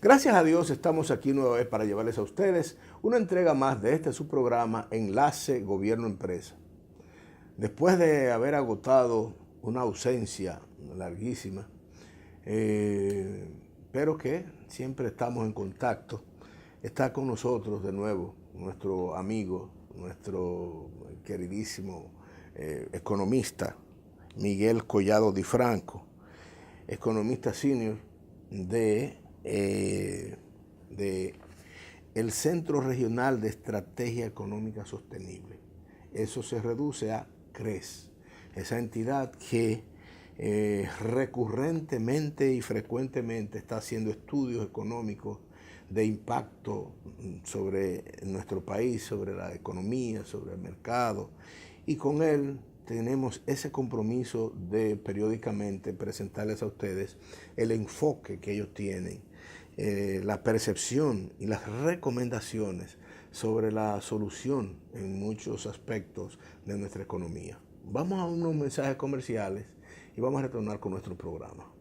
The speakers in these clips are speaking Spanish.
Gracias a Dios estamos aquí nueva vez para llevarles a ustedes una entrega más de este su programa Enlace Gobierno Empresa. Después de haber agotado una ausencia larguísima, pero que siempre estamos en contacto, está con nosotros de nuevo nuestro amigo, nuestro queridísimo economista Miguel Collado Di Franco, economista senior de el Centro Regional de Estrategia Económica Sostenible. Eso se reduce a CRES, esa entidad que recurrentemente y frecuentemente está haciendo estudios económicos de impacto sobre nuestro país, sobre la economía, sobre el mercado, y con él tenemos ese compromiso de periódicamente presentarles a ustedes el enfoque que ellos tienen, la percepción y las recomendaciones sobre la solución en muchos aspectos de nuestra economía. Vamos a unos mensajes comerciales y vamos a retornar con nuestro programa.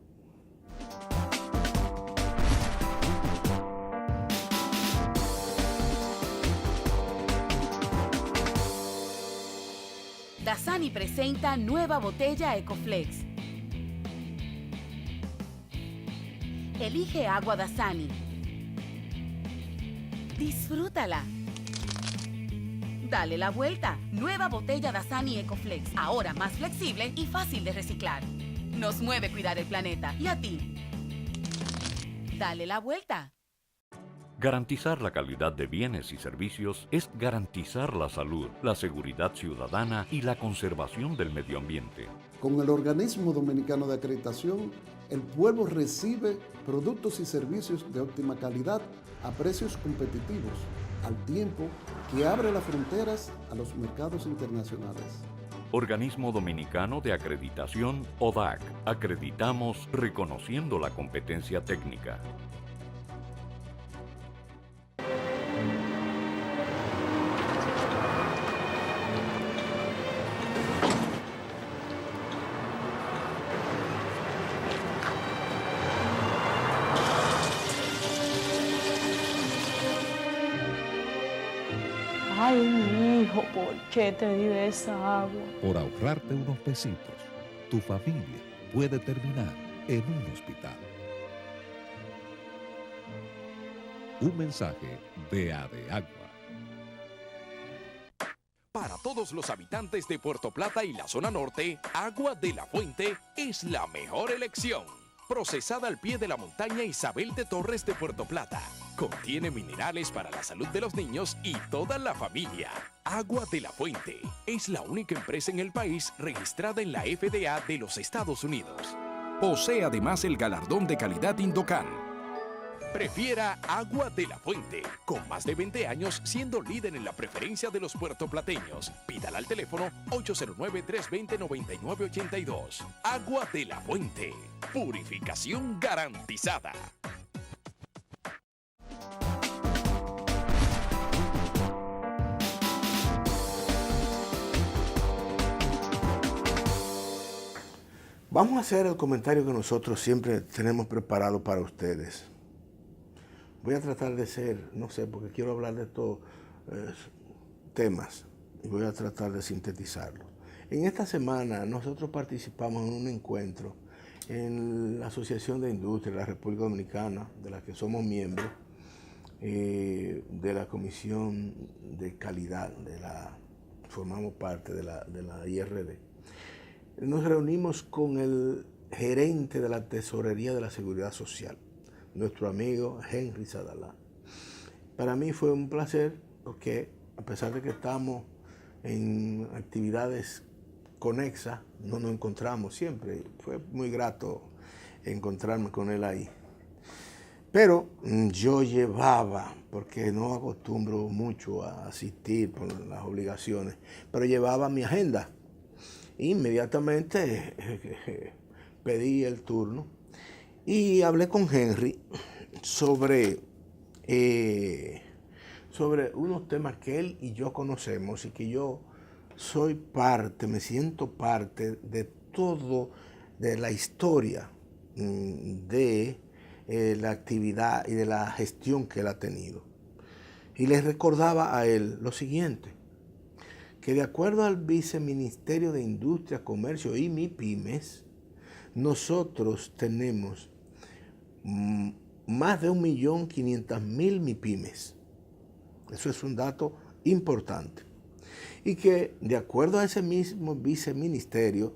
Dasani presenta nueva botella Ecoflex. Elige agua Dasani. Disfrútala. Dale la vuelta. Nueva botella Dasani Ecoflex. Ahora más flexible y fácil de reciclar. Nos mueve cuidar el planeta. ¿Y a ti? Dale la vuelta. Garantizar la calidad de bienes y servicios es garantizar la salud, la seguridad ciudadana y la conservación del medio ambiente. Con el Organismo Dominicano de Acreditación, el pueblo recibe productos y servicios de óptima calidad a precios competitivos, al tiempo que abre las fronteras a los mercados internacionales. Organismo Dominicano de Acreditación, ODAC. Acreditamos reconociendo la competencia técnica. Ay, mi hijo, ¿por qué te di de esa agua? Por ahorrarte unos pesitos, tu familia puede terminar en un hospital. Un mensaje de ADEAGUA. Para todos los habitantes de Puerto Plata y la zona norte, Agua de la Fuente es la mejor elección. Procesada al pie de la montaña Isabel de Torres de Puerto Plata. Contiene minerales para la salud de los niños y toda la familia. Agua de la Fuente es la única empresa en el país registrada en la FDA de los Estados Unidos. Posee además el galardón de calidad Indocan. Prefiera Agua de la Fuente, con más de 20 años siendo líder en la preferencia de los puertoplateños. Pídala al teléfono 809-320-9982. Agua de la Fuente, purificación garantizada. Vamos a hacer el comentario que nosotros siempre tenemos preparado para ustedes. Voy a tratar de ser, no sé, porque quiero hablar de estos temas y voy a tratar de sintetizarlo. En esta semana nosotros participamos en un encuentro en la Asociación de Industria de la República Dominicana, de la que somos miembros, de la Comisión de Calidad, formamos parte de la IRD. Nos reunimos con el gerente de la Tesorería de la Seguridad Social, nuestro amigo Henry Sadalá. Para mí fue un placer porque a pesar de que estamos en actividades conexas, no nos encontramos siempre. Fue muy grato encontrarme con él ahí. Pero yo llevaba, porque no acostumbro mucho a asistir por las obligaciones, pero llevaba mi agenda. Inmediatamente pedí el turno y hablé con Henry sobre unos temas que él y yo conocemos y que yo soy parte, me siento parte de todo, de la historia de la actividad y de la gestión que él ha tenido. Y les recordaba a él lo siguiente, que de acuerdo al Viceministerio de Industria, Comercio y MIPYMES, nosotros tenemos más de 1.500.000 MIPYMES. Eso es un dato importante. Y que de acuerdo a ese mismo viceministerio,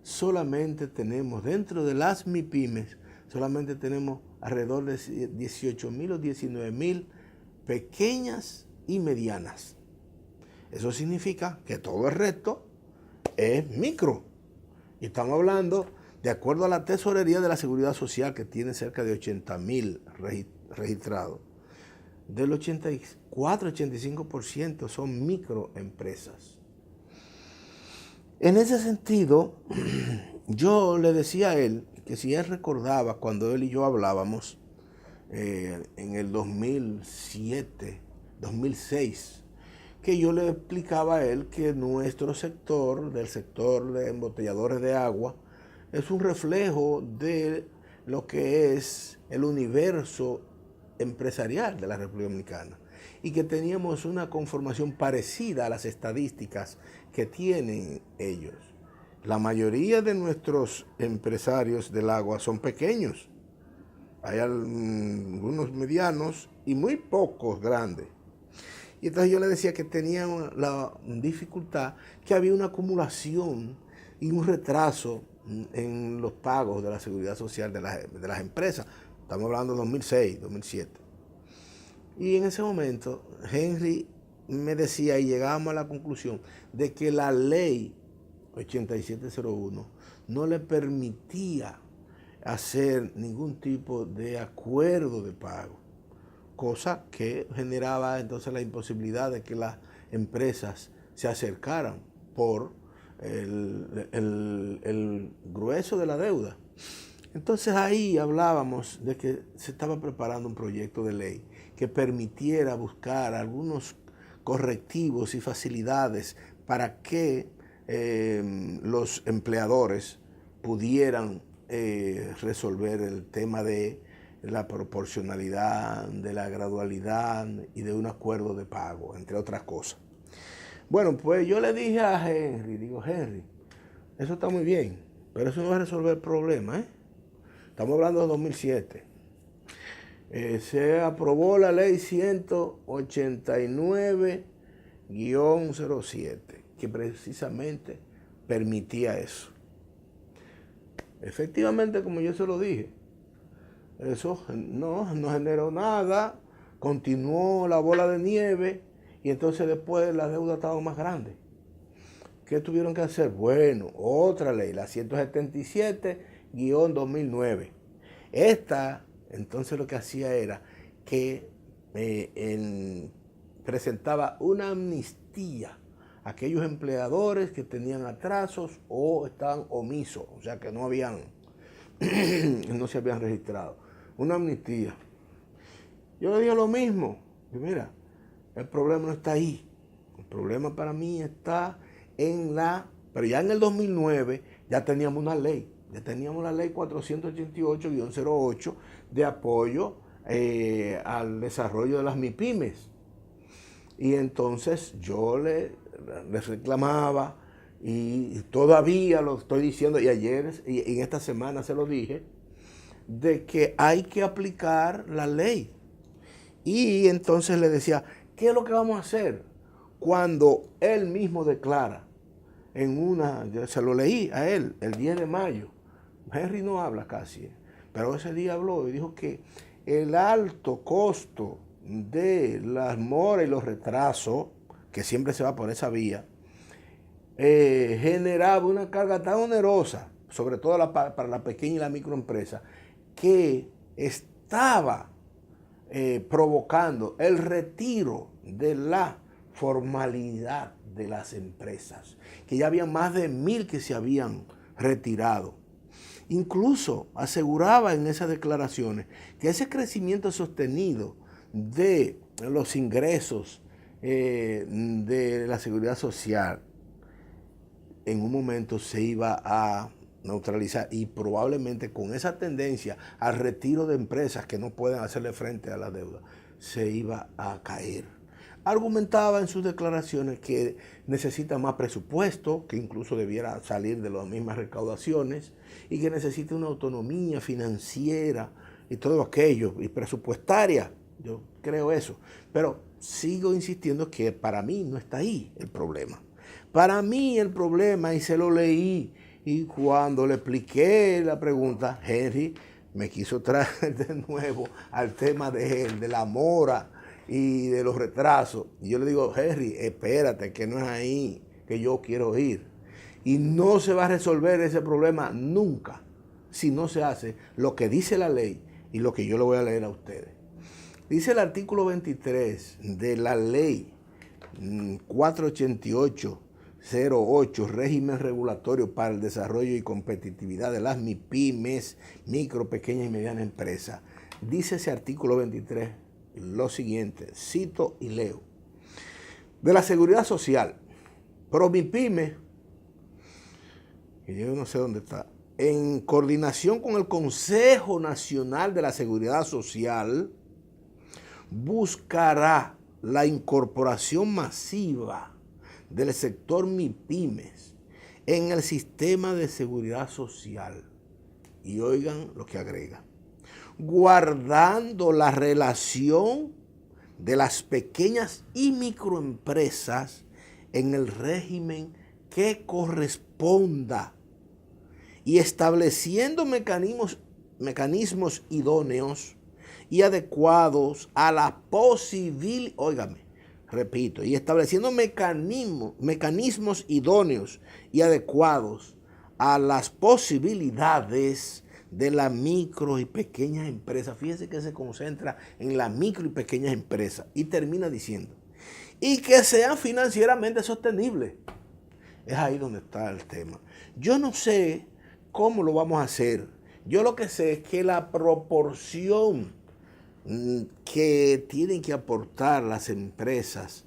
solamente tenemos, dentro de las MIPYMES, solamente tenemos alrededor de 18.000 o 19.000 pequeñas y medianas. Eso significa que todo el resto es micro. Y estamos hablando, de acuerdo a la Tesorería de la Seguridad Social, que tiene cerca de 80.000 registrados, del 84-85% son microempresas. En ese sentido, yo le decía a él que si él recordaba cuando él y yo hablábamos en el 2007, 2006, que yo le explicaba a él que nuestro sector, del sector de embotelladores de agua, es un reflejo de lo que es el universo empresarial de la República Dominicana y que teníamos una conformación parecida a las estadísticas que tienen ellos. La mayoría de nuestros empresarios del agua son pequeños. Hay algunos medianos y muy pocos grandes. Y entonces yo le decía que tenían la dificultad, que había una acumulación y un retraso en los pagos de la seguridad social de las empresas. Estamos hablando de 2006, 2007. Y en ese momento, Henry me decía, y llegábamos a la conclusión, de que la ley 8701 no le permitía hacer ningún tipo de acuerdo de pago, cosa que generaba entonces la imposibilidad de que las empresas se acercaran por el grueso de la deuda. Entonces ahí hablábamos de que se estaba preparando un proyecto de ley que permitiera buscar algunos correctivos y facilidades para que los empleadores pudieran resolver el tema de la proporcionalidad, de la gradualidad y de un acuerdo de pago, entre otras cosas. Bueno, pues yo le dije a Henry, digo, Henry, eso está muy bien, pero eso no va a resolver el problema, ¿eh? Estamos hablando de 2007. Se aprobó la ley 189-07, que precisamente permitía eso. Efectivamente, como yo se lo dije, eso no generó nada, continuó la bola de nieve y entonces después la deuda estaba más grande. ¿Qué tuvieron que hacer? Bueno, otra ley, la 177-2009. Esta, entonces lo que hacía era que presentaba una amnistía a aquellos empleadores que tenían atrasos o estaban omisos, o sea que no se habían registrado. Una amnistía. Yo le dije lo mismo. Y mira, el problema no está ahí. El problema para mí está pero ya en el 2009 ya teníamos una ley. Ya teníamos la ley 488-08 de apoyo al desarrollo de las MIPYMES. Y entonces yo les reclamaba, y todavía lo estoy diciendo, y ayer y en esta semana se lo dije, de que hay que aplicar la ley. Y entonces le decía, ¿qué es lo que vamos a hacer? Cuando él mismo declara yo se lo leí a él el 10 de mayo, Henry no habla casi, pero ese día habló y dijo que el alto costo de las moras y los retrasos, que siempre se va por esa vía, generaba una carga tan onerosa, sobre todo para la pequeña y la microempresa, que estaba provocando el retiro de la formalidad de las empresas, que ya había más de 1.000 que se habían retirado. Incluso aseguraba en esas declaraciones que ese crecimiento sostenido de los ingresos de la seguridad social en un momento se iba a neutralizar, y probablemente con esa tendencia al retiro de empresas que no pueden hacerle frente a la deuda, se iba a caer. Argumentaba en sus declaraciones que necesita más presupuesto, que incluso debiera salir de las mismas recaudaciones, y que necesita una autonomía financiera y todo aquello, y presupuestaria. Yo creo eso, pero sigo insistiendo que para mí no está ahí el problema. Para mí el problema, y se lo leí, y cuando le expliqué la pregunta, Henry me quiso traer de nuevo al tema de la mora y de los retrasos. Y yo le digo, Henry, espérate, que no es ahí que yo quiero ir. Y no se va a resolver ese problema nunca si no se hace lo que dice la ley y lo que yo le voy a leer a ustedes. Dice el artículo 23 de la ley 488-08, régimen regulatorio para el desarrollo y competitividad de las MIPYMES, micro, pequeñas y medianas empresas. Dice ese artículo 23 lo siguiente, cito y leo. De la seguridad social, PROMIPYME, que yo no sé dónde está, en coordinación con el Consejo Nacional de la Seguridad Social, buscará la incorporación masiva del sector MIPYMES en el sistema de seguridad social. Y oigan lo que agrega. Guardando la relación de las pequeñas y microempresas en el régimen que corresponda y estableciendo mecanismos idóneos y adecuados a la posibilidad, óigame, repito, y estableciendo mecanismos idóneos y adecuados a las posibilidades de la micro y pequeñas empresas. Fíjense que se concentra en la micro y pequeñas empresas y termina diciendo, y que sean financieramente sostenibles. Es ahí donde está el tema. Yo no sé cómo lo vamos a hacer. Yo lo que sé es que la proporción que tienen que aportar las empresas,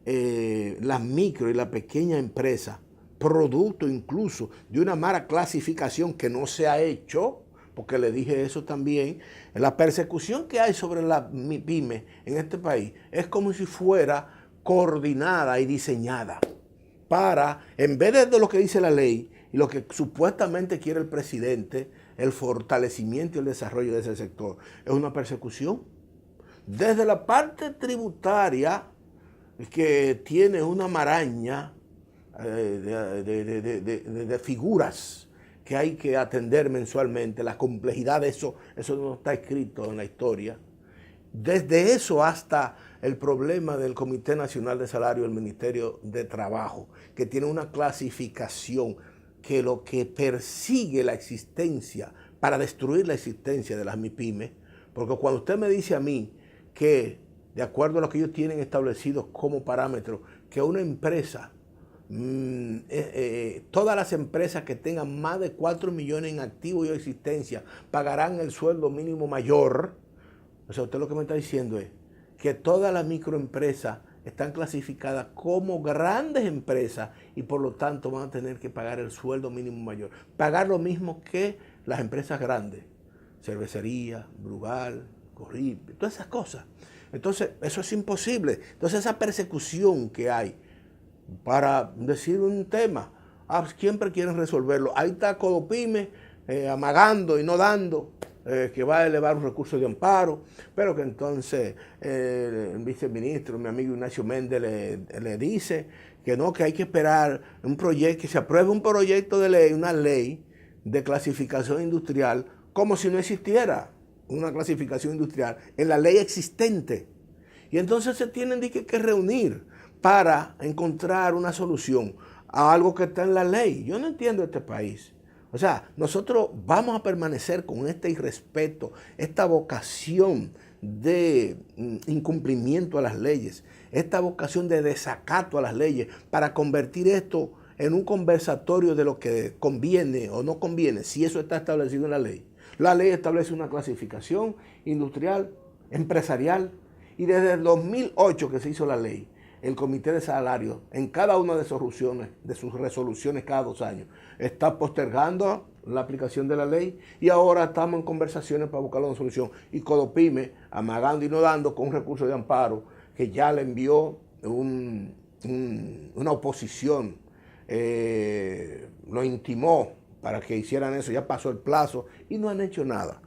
las micro y la pequeña empresa, producto incluso de una mala clasificación que no se ha hecho, porque le dije eso también, la persecución que hay sobre la MIPYME en este país es como si fuera coordinada y diseñada para, en vez de lo que dice la ley y lo que supuestamente quiere el presidente, el fortalecimiento y el desarrollo de ese sector, es una persecución. Desde la parte tributaria, que tiene una maraña de figuras que hay que atender mensualmente, la complejidad de eso no está escrito en la historia. Desde eso hasta el problema del Comité Nacional de Salario del Ministerio de Trabajo, que tiene una clasificación que lo que persigue la existencia, para destruir la existencia de las MIPYMES, porque cuando usted me dice a mí que, de acuerdo a lo que ellos tienen establecidos como parámetro, que una empresa, todas las empresas que tengan más de 4 millones en activos y existencia pagarán el sueldo mínimo mayor. O sea, usted lo que me está diciendo es que todas las microempresas están clasificadas como grandes empresas y por lo tanto van a tener que pagar el sueldo mínimo mayor. Pagar lo mismo que las empresas grandes, cervecería, Brugal, Corripe, todas esas cosas. Entonces, eso es imposible. Entonces, esa persecución que hay para decir un tema, siempre quieren resolverlo. Ahí está Codopyme amagando y no dando, que va a elevar un recurso de amparo, pero que entonces el viceministro, mi amigo Ignacio Méndez, le dice que no, que hay que esperar un proyecto, que se apruebe un proyecto de ley, una ley de clasificación industrial, como si no existiera una clasificación industrial en la ley existente. Y entonces se tienen que reunir para encontrar una solución a algo que está en la ley. Yo no entiendo este país. O sea, nosotros vamos a permanecer con este irrespeto, esta vocación de incumplimiento a las leyes, esta vocación de desacato a las leyes, para convertir esto en un conversatorio de lo que conviene o no conviene, si eso está establecido en la ley. La ley establece una clasificación industrial, empresarial, y desde el 2008 que se hizo la ley, el comité de salario, en cada una de sus resoluciones cada 2 años, está postergando la aplicación de la ley y ahora estamos en conversaciones para buscar una solución. Y Codopyme, amagando y no dando con un recurso de amparo que ya le envió una oposición, lo intimó para que hicieran eso, ya pasó el plazo y no han hecho nada.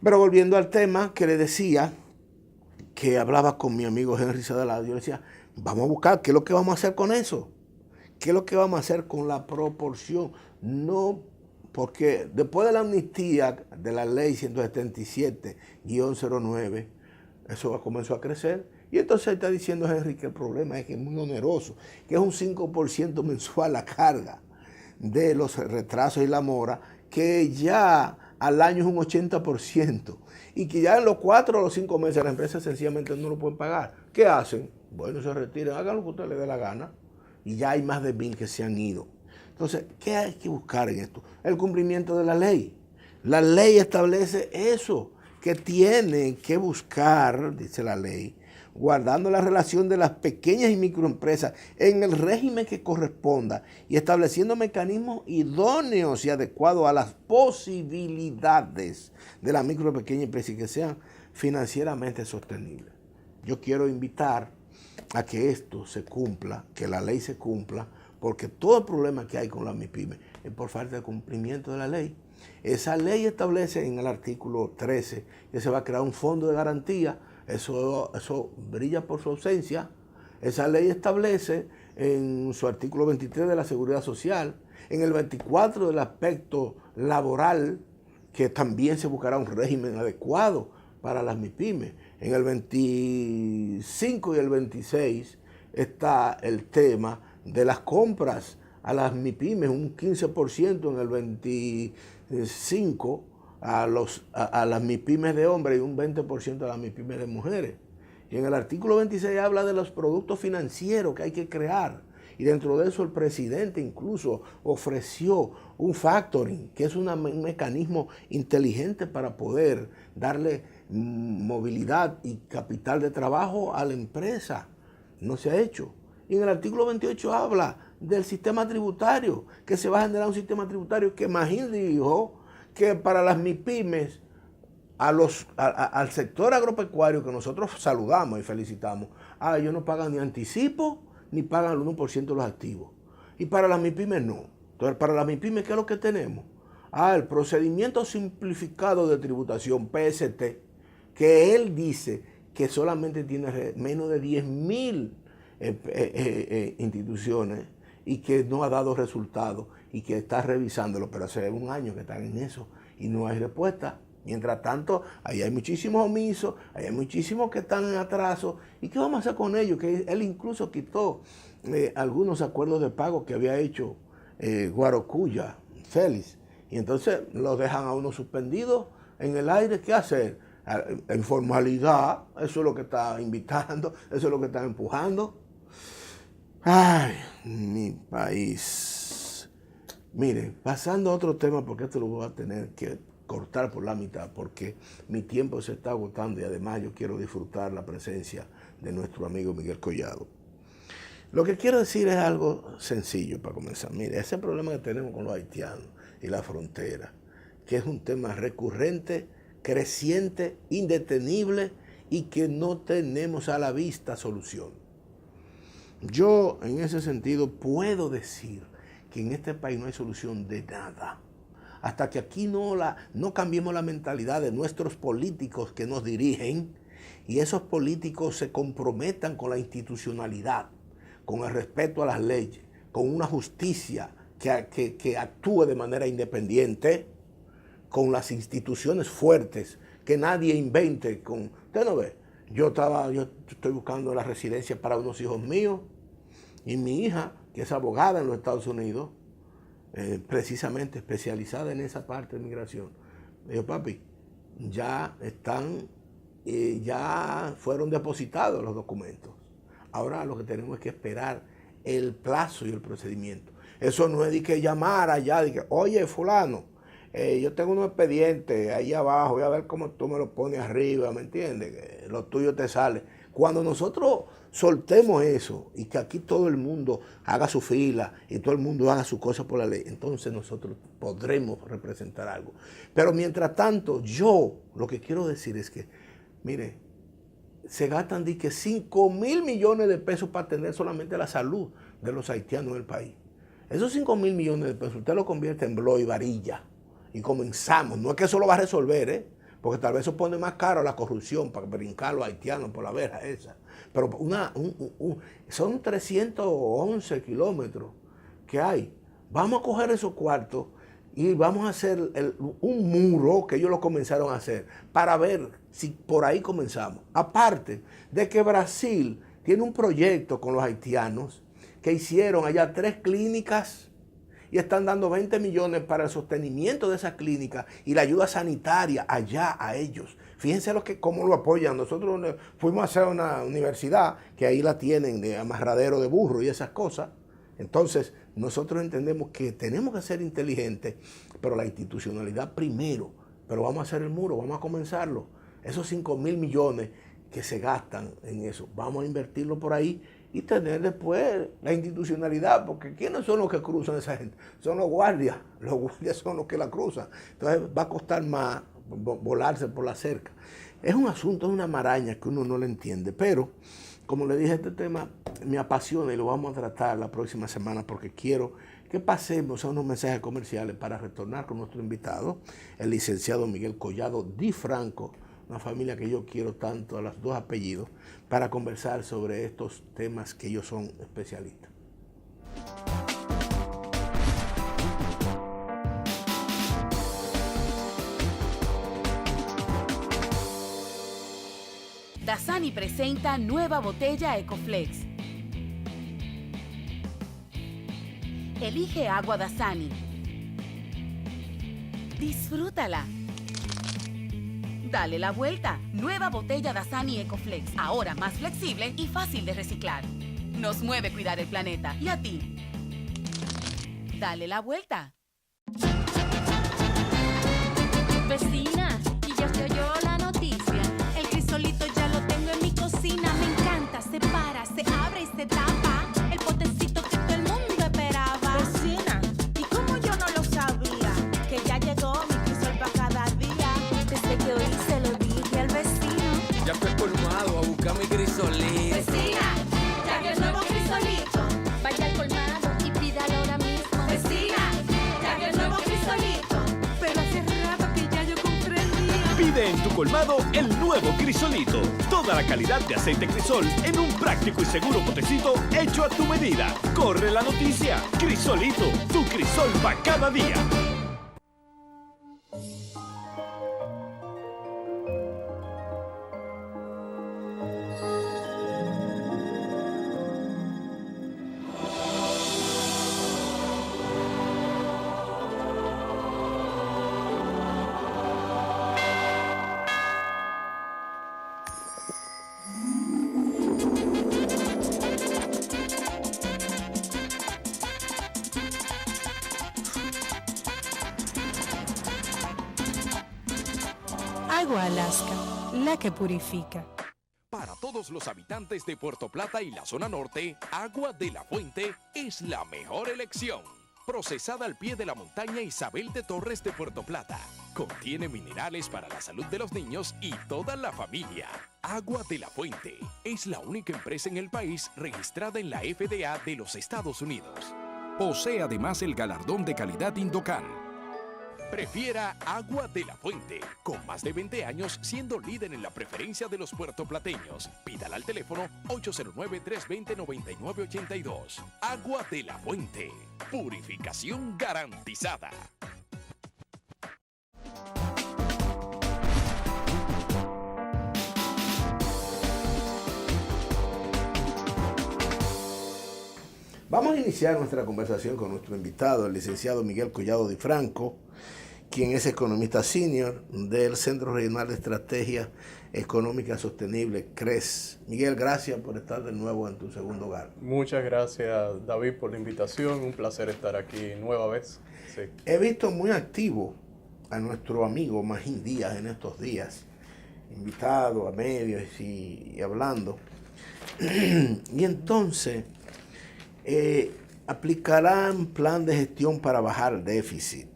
Pero volviendo al tema que le decía, que hablaba con mi amigo Henry Sadalado, yo le decía, vamos a buscar qué es lo que vamos a hacer con eso, qué es lo que vamos a hacer con la proporción. No, porque después de la amnistía de la ley 177-09, eso comenzó a crecer. Y entonces está diciendo Henry que el problema es que es muy oneroso, que es un 5% mensual la carga de los retrasos y la mora, que ya al año es un 80%, y que ya en los 4 o los 5 meses las empresas sencillamente no lo pueden pagar. ¿Qué hacen? Bueno, se retiran, hagan lo que a usted le dé la gana, y ya hay más de 1000 que se han ido. Entonces, ¿qué hay que buscar en esto? El cumplimiento de la ley. La ley establece eso, que tienen que buscar, dice la ley, guardando la relación de las pequeñas y microempresas en el régimen que corresponda y estableciendo mecanismos idóneos y adecuados a las posibilidades de la micro y pequeña empresa y que sean financieramente sostenibles. Yo quiero invitar a que esto se cumpla, que la ley se cumpla, porque todo el problema que hay con la MIPYME es por falta de cumplimiento de la ley. Esa ley establece en el artículo 13 que se va a crear un fondo de garantía. Eso brilla por su ausencia. Esa ley establece en su artículo 23 de la Seguridad Social, en el 24 del aspecto laboral, que también se buscará un régimen adecuado para las MIPYME. En el 25 y el 26 está el tema de las compras a las MIPYME, un 15% en el 25 a las MIPYMES de hombres y un 20% a las MIPYMES de mujeres. Y en el artículo 26 habla de los productos financieros que hay que crear. Y dentro de eso el presidente incluso ofreció un factoring, que es un mecanismo inteligente para poder darle movilidad y capital de trabajo a la empresa. No se ha hecho. Y en el artículo 28 habla del sistema tributario, que se va a generar un sistema tributario que Magín dijo que para las MIPYMES, al sector agropecuario que nosotros saludamos y felicitamos, ellos no pagan ni anticipo ni pagan el 1% de los activos. Y para las MIPYMES no. Entonces, para las MIPYMES, ¿qué es lo que tenemos? El procedimiento simplificado de tributación, PST, que él dice que solamente tiene menos de 10,000 instituciones y que no ha dado resultados y que está revisándolo, pero hace 1 año que están en eso y no hay respuesta. Mientras tanto, ahí hay muchísimos omisos, ahí hay muchísimos que están en atraso. ¿Y qué vamos a hacer con ellos? Que él incluso quitó algunos acuerdos de pago que había hecho Guarocuya, Félix. Y entonces los dejan a uno suspendidos en el aire. ¿Qué hacer? Informalidad, eso es lo que está invitando, eso es lo que están empujando. Ay, mi país. Miren, pasando a otro tema, porque esto lo voy a tener que cortar por la mitad, porque mi tiempo se está agotando y además yo quiero disfrutar la presencia de nuestro amigo Miguel Collado. Lo que quiero decir es algo sencillo para comenzar. Mire, ese problema que tenemos con los haitianos y la frontera, que es un tema recurrente, creciente, indetenible y que no tenemos a la vista solución. Yo, en ese sentido, puedo decir que en este país no hay solución de nada. Hasta que aquí no cambiemos la mentalidad de nuestros políticos que nos dirigen y esos políticos se comprometan con la institucionalidad, con el respeto a las leyes, con una justicia que actúe de manera independiente, con las instituciones fuertes, que nadie invente. Usted no ve, yo estoy buscando la residencia para unos hijos míos y mi hija, que es abogada en los Estados Unidos, precisamente especializada en esa parte de migración, me dijo, papi, ya fueron depositados los documentos. Ahora lo que tenemos es que esperar el plazo y el procedimiento. Eso no es de que llamar allá, de que, oye, fulano, yo tengo unos expedientes ahí abajo, voy a ver cómo tú me lo pones arriba, ¿me entiendes? Lo tuyo te sale. Cuando nosotros soltemos eso y que aquí todo el mundo haga su fila y todo el mundo haga su cosa por la ley, entonces nosotros podremos representar algo. Pero mientras tanto, yo lo que quiero decir es que, mire, se gastan de que 5.000 millones de pesos para atender solamente la salud de los haitianos en el país. Esos 5.000 millones de pesos usted lo convierte en blow y varilla y comenzamos. No es que eso lo va a resolver, porque tal vez eso pone más caro la corrupción para brincar a los haitianos por la verja esa. Pero son 311 kilómetros que hay. Vamos a coger esos cuartos y vamos a hacer un muro que ellos lo comenzaron a hacer para ver si por ahí comenzamos. Aparte de que Brasil tiene un proyecto con los haitianos que hicieron allá 3 clínicas y están dando 20 millones para el sostenimiento de esas clínicas y la ayuda sanitaria allá a ellos. Fíjense cómo lo apoyan. Nosotros fuimos a hacer una universidad que ahí la tienen de amarradero de burro y esas cosas. Entonces, nosotros entendemos que tenemos que ser inteligentes, pero la institucionalidad primero. Pero vamos a hacer el muro, vamos a comenzarlo. Esos 5.000 millones que se gastan en eso, vamos a invertirlo por ahí y tener después la institucionalidad, porque ¿quiénes son los que cruzan esa gente? Son los guardias son los que la cruzan. Entonces va a costar más volarse por la cerca. Es un asunto, es una maraña que uno no le entiende, pero como le dije, este tema me apasiona y lo vamos a tratar la próxima semana porque quiero que pasemos a unos mensajes comerciales para retornar con nuestro invitado, el licenciado Miguel Collado Di Franco, una familia que yo quiero tanto, a los 2 apellidos, para conversar sobre estos temas que ellos son especialistas. Dasani presenta nueva botella Ecoflex. Elige agua Dasani. Disfrútala. Dale la vuelta. Nueva botella Dasani Ecoflex. Ahora más flexible y fácil de reciclar. Nos mueve cuidar el planeta. ¿Y a ti? Dale la vuelta. Vecina, y ya se oyó la noticia. El crisolito ya lo tengo en mi cocina. Me encanta, se para, se abre y se tapa. El potecito que todo el mundo esperaba. Vecina, ¿y cómo yo no lo sabía? Que ya llegó mi crisol para cada día. Desde que hoy se lo dije al vecino. Ya fue colmado a buscar mi crisolito. Vecina, ya que el nuevo crisolito. Vaya al colmado y pídalo ahora mismo. Vecina, ya que el nuevo crisolito. Pero hace rato que ya yo compré el mío. Pide en tu colmado el nuevo crisolito. Toda la calidad de aceite Crisol en un práctico y seguro potecito hecho a tu medida. Corre la noticia. Crisolito, tu crisol para cada día. Agua Alaska, la que purifica. Para todos los habitantes de Puerto Plata y la zona norte, Agua de la Fuente es la mejor elección. Procesada al pie de la montaña Isabel de Torres de Puerto Plata. Contiene minerales para la salud de los niños y toda la familia. Agua de la Fuente es la única empresa en el país registrada en la FDA de los Estados Unidos. Posee además el galardón de calidad Indocan. Prefiera Agua de la Fuente, con más de 20 años siendo líder en la preferencia de los puertoplateños. Pídala al teléfono 809-320-9982. Agua de la Fuente, purificación garantizada. Vamos a iniciar nuestra conversación con nuestro invitado, el licenciado Miguel Collado Di Franco, quien es economista senior del Centro Regional de Estrategia Económica Sostenible, CRES. Miguel, gracias por estar de nuevo en tu segundo hogar. Muchas gracias, David, por la invitación. Un placer estar aquí nueva vez. Sí. He visto muy activo a nuestro amigo Magín Díaz en estos días invitado a medios y hablando. Y entonces aplicarán plan de gestión para bajar el déficit.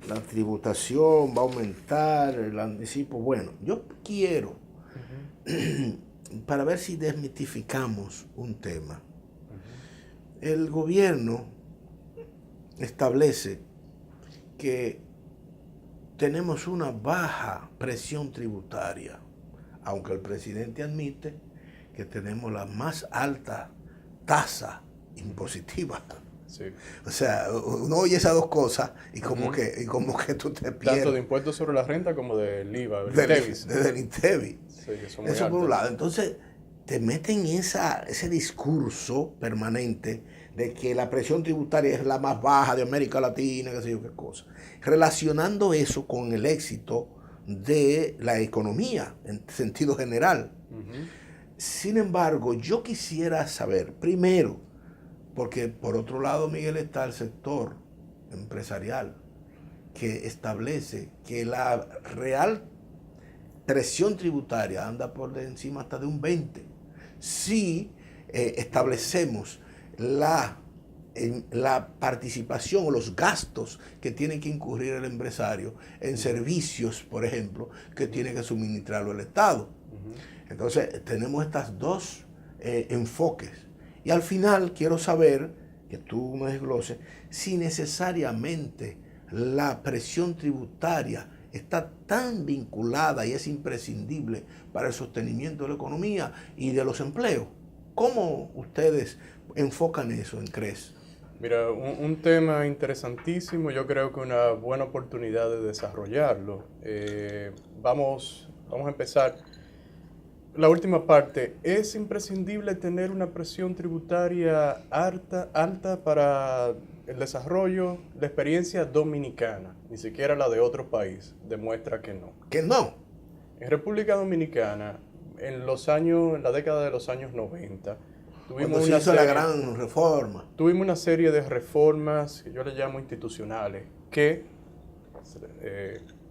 La tributación va a aumentar, el anticipo. Bueno, yo quiero, para ver si desmitificamos un tema, el gobierno establece que tenemos una baja presión tributaria, aunque el presidente admite que tenemos la más alta tasa impositiva. Sí. O sea, uno oye esas dos cosas y como que tú te pierdes. Tanto de impuestos sobre la renta como del IVA, del INTEVI. Sí, eso por un lado. Entonces, te meten ese discurso permanente de que la presión tributaria es la más baja de América Latina, qué sé yo qué cosa. Relacionando eso con el éxito de la economía en sentido general. Sin embargo, yo quisiera saber, primero, porque por otro lado, Miguel, está el sector empresarial que establece que la real presión tributaria anda por encima hasta de un 20%. Si establecemos la participación o los gastos que tiene que incurrir el empresario en servicios, por ejemplo, que tiene que suministrarlo el Estado. Entonces, tenemos estos dos enfoques. Y al final quiero saber, que tú me desgloses, si necesariamente la presión tributaria está tan vinculada y es imprescindible para el sostenimiento de la economía y de los empleos. ¿Cómo ustedes enfocan eso en CRES? Mira, un tema interesantísimo, yo creo que una buena oportunidad de desarrollarlo. Vamos a empezar. La última parte, ¿es imprescindible tener una presión tributaria alta para el desarrollo? La experiencia dominicana, ni siquiera la de otro país, demuestra que no. ¿Que no? En República Dominicana, en la década de los años 90, tuvimos la gran reforma. Tuvimos una serie de reformas que yo le llamo institucionales, que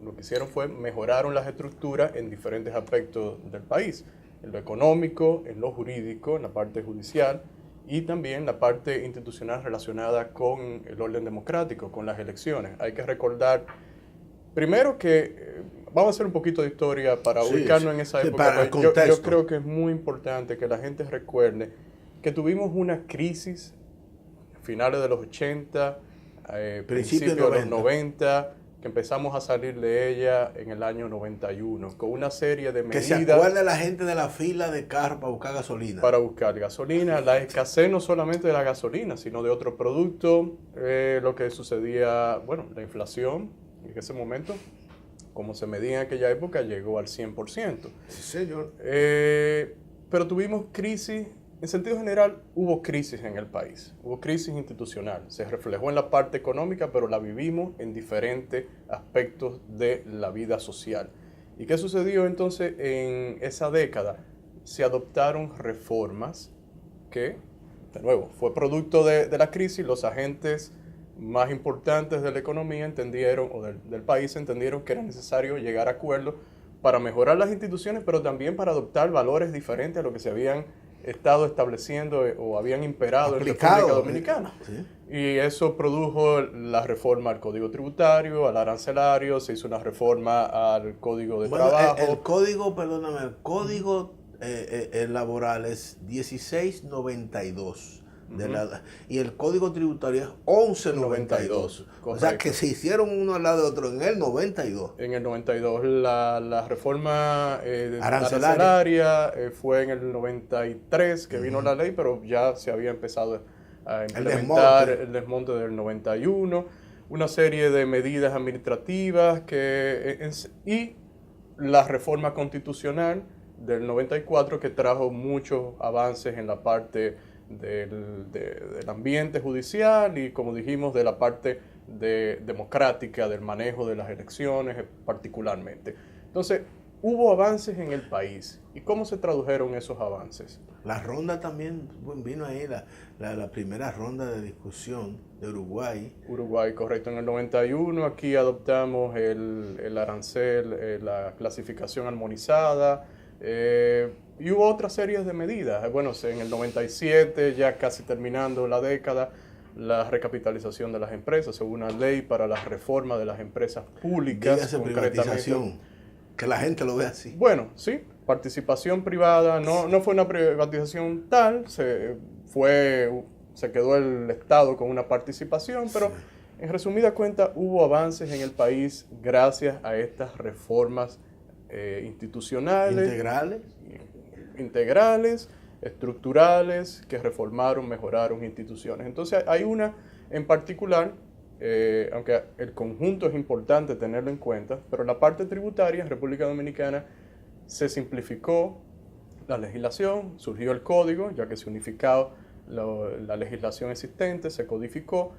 lo que hicieron fue mejoraron las estructuras en diferentes aspectos del país, en lo económico, en lo jurídico, en la parte judicial y también la parte institucional relacionada con el orden democrático, con las elecciones. Hay que recordar, primero que vamos a hacer un poquito de historia para ubicarnos en esa época. Yo creo que es muy importante que la gente recuerde que tuvimos una crisis a finales de los 80, principios de los 90, que empezamos a salir de ella en el año 91, con una serie de medidas. Que se acuerde la gente de la fila de carros para buscar gasolina. Para buscar gasolina, la escasez no solamente de la gasolina, sino de otros productos, lo que sucedía, bueno, la inflación en ese momento, como se medía en aquella época, llegó al 100%. Sí, señor. Pero tuvimos crisis. En sentido general, hubo crisis en el país, hubo crisis institucional. Se reflejó en la parte económica, pero la vivimos en diferentes aspectos de la vida social. ¿Y qué sucedió entonces en esa década? Se adoptaron reformas que, de nuevo, fue producto de la crisis. Los agentes más importantes de la economía entendieron, o del país entendieron que era necesario llegar a acuerdos para mejorar las instituciones, pero también para adoptar valores diferentes a lo que se habían estado estableciendo o habían imperado en República Dominicana. Sí. Y eso produjo la reforma al Código Tributario, al arancelario, se hizo una reforma al Código de Trabajo. El código laboral es 1692. Y el Código Tributario es 1192. O sea que se hicieron uno al lado de otro en el 92. En el 92. La reforma arancelaria fue en el 93 que vino la ley, pero ya se había empezado a implementar el desmonte del 91. Una serie de medidas administrativas y la reforma constitucional del 94 que trajo muchos avances en la parte del ambiente judicial y, como dijimos, de la parte democrática, del manejo de las elecciones particularmente. Entonces, hubo avances en el país. ¿Y cómo se tradujeron esos avances? La ronda también, vino ahí la primera ronda de discusión de Uruguay. Uruguay, correcto. En el 91 aquí adoptamos el arancel, la clasificación armonizada, y hubo otras series de medidas. Bueno, en el 97, ya casi terminando la década, la recapitalización de las empresas, hubo una ley para la reforma de las empresas públicas. Dígase privatización, que la gente lo ve así. Bueno, sí, participación privada, no fue una privatización tal, se quedó el Estado con una participación, pero sí. En resumida cuenta hubo avances en el país gracias a estas reformas institucionales. Integrales, estructurales, que reformaron, mejoraron instituciones. Entonces hay una en particular, aunque el conjunto es importante tenerlo en cuenta, pero la parte tributaria en República Dominicana se simplificó la legislación, surgió el código, ya que se unificó la legislación existente, se codificó,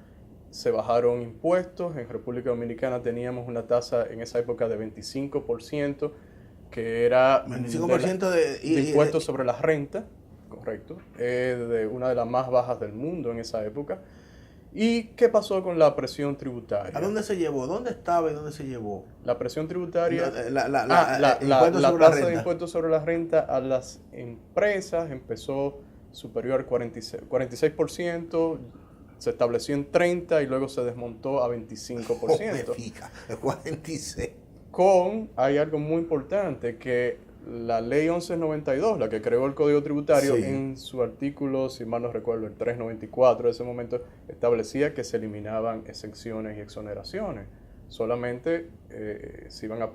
se bajaron impuestos. En República Dominicana teníamos una tasa en esa época de 25%, que era 25% de impuestos sobre la renta, correcto, de una de las más bajas del mundo en esa época. ¿Y qué pasó con la presión tributaria? ¿A dónde se llevó? ¿Dónde estaba y dónde se llevó? La presión tributaria, la tasa de impuestos sobre la renta a las empresas empezó superior al 46%, se estableció en 30% y luego se desmontó a 25%. Fija, 46%. Hay algo muy importante, que la ley 1192, la que creó el Código Tributario, sí, en su artículo, si mal no recuerdo, el 394 de ese momento, establecía que se eliminaban exenciones y exoneraciones. Solamente iban a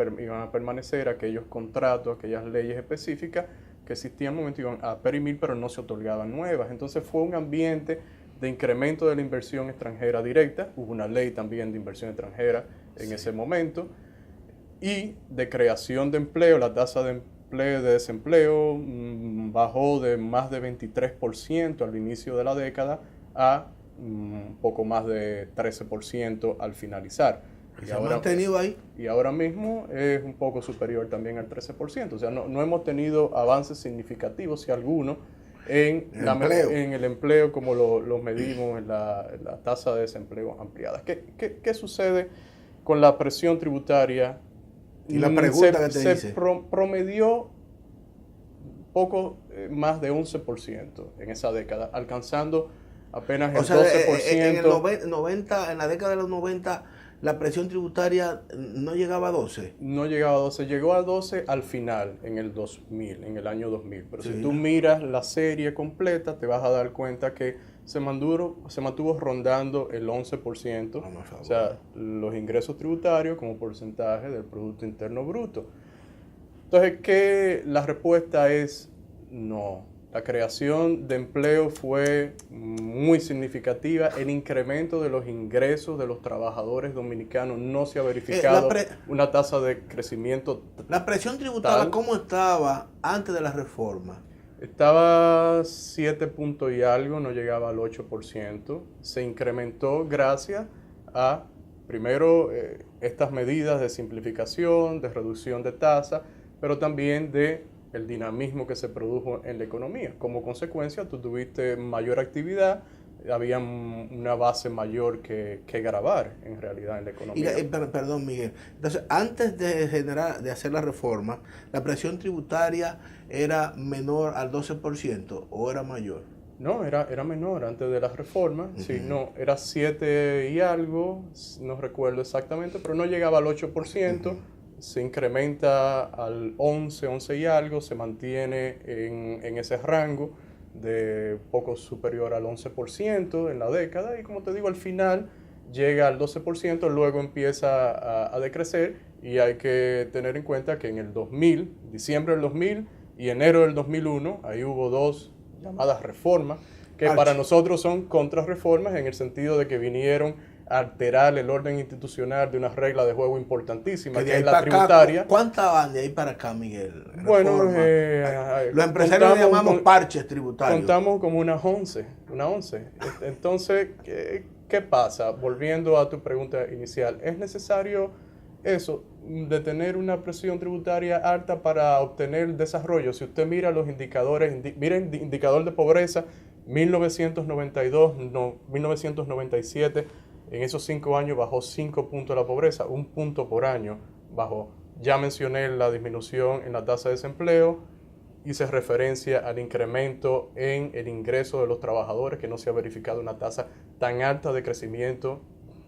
permanecer aquellos contratos, aquellas leyes específicas que existían en un momento, iban a perimir, pero no se otorgaban nuevas. Entonces fue un ambiente de incremento de la inversión extranjera directa. Hubo una ley también de inversión extranjera en ese momento. Y de creación de empleo, la tasa de desempleo bajó de más de 23% al inicio de la década a poco más de 13% al finalizar. ¿Se ha mantenido ahí? Y ahora mismo es un poco superior también al 13%. O sea, no hemos tenido avances significativos, si alguno, en el empleo como lo medimos en la tasa de desempleo ampliada. ¿Qué sucede con la presión tributaria? Y la pregunta que te hice. Promedió poco más de 11% en esa década, alcanzando apenas el 12%. En la década de los 90, la presión tributaria no llegaba a 12. No llegaba a 12, llegó a 12 al final, en el 2000, en el año 2000. Pero sí, si tú miras la serie completa, te vas a dar cuenta que se mantuvo rondando el 11%, o sea, los ingresos tributarios como porcentaje del Producto Interno Bruto. Entonces, la respuesta es no. La creación de empleo fue muy significativa. El incremento de los ingresos de los trabajadores dominicanos no se ha verificado una tasa de crecimiento. ¿La presión tributaria cómo estaba antes de la reforma? Estaba 7 puntos y algo, no llegaba al 8%. Se incrementó gracias a, primero, estas medidas de simplificación, de reducción de tasa, pero también de el dinamismo que se produjo en la economía. Como consecuencia, tú tuviste mayor actividad, había una base mayor que grabar en realidad en la economía. Perdón, Miguel. Entonces, antes de hacer la reforma, ¿la presión tributaria era menor al 12% o era mayor? No, era menor antes de la reforma. Sí, no, era 7 y algo, no recuerdo exactamente, pero no llegaba al 8%. Se incrementa al 11 y algo, se mantiene en ese rango de poco superior al 11% en la década, y como te digo, al final llega al 12%, luego empieza a decrecer, y hay que tener en cuenta que en el 2000, diciembre del 2000 y enero del 2001, ahí hubo dos llamadas reformas, que para nosotros son contrarreformas en el sentido de que vinieron a alterar el orden institucional de una regla de juego importantísima, que es la tributaria. ¿Cuántas van de ahí para acá, Miguel? Bueno, los empresarios le llamamos parches tributarios. Contamos como una 11. Entonces, ¿qué pasa? Volviendo a tu pregunta inicial, ¿es necesario eso, de tener una presión tributaria alta para obtener desarrollo. Si usted mira los indicadores, mira el indicador de pobreza, 1992, 1997, en esos 5 años bajó 5 puntos la pobreza, 1 punto por año bajó. Ya mencioné la disminución en la tasa de desempleo, hice referencia al incremento en el ingreso de los trabajadores, que no se ha verificado una tasa tan alta de crecimiento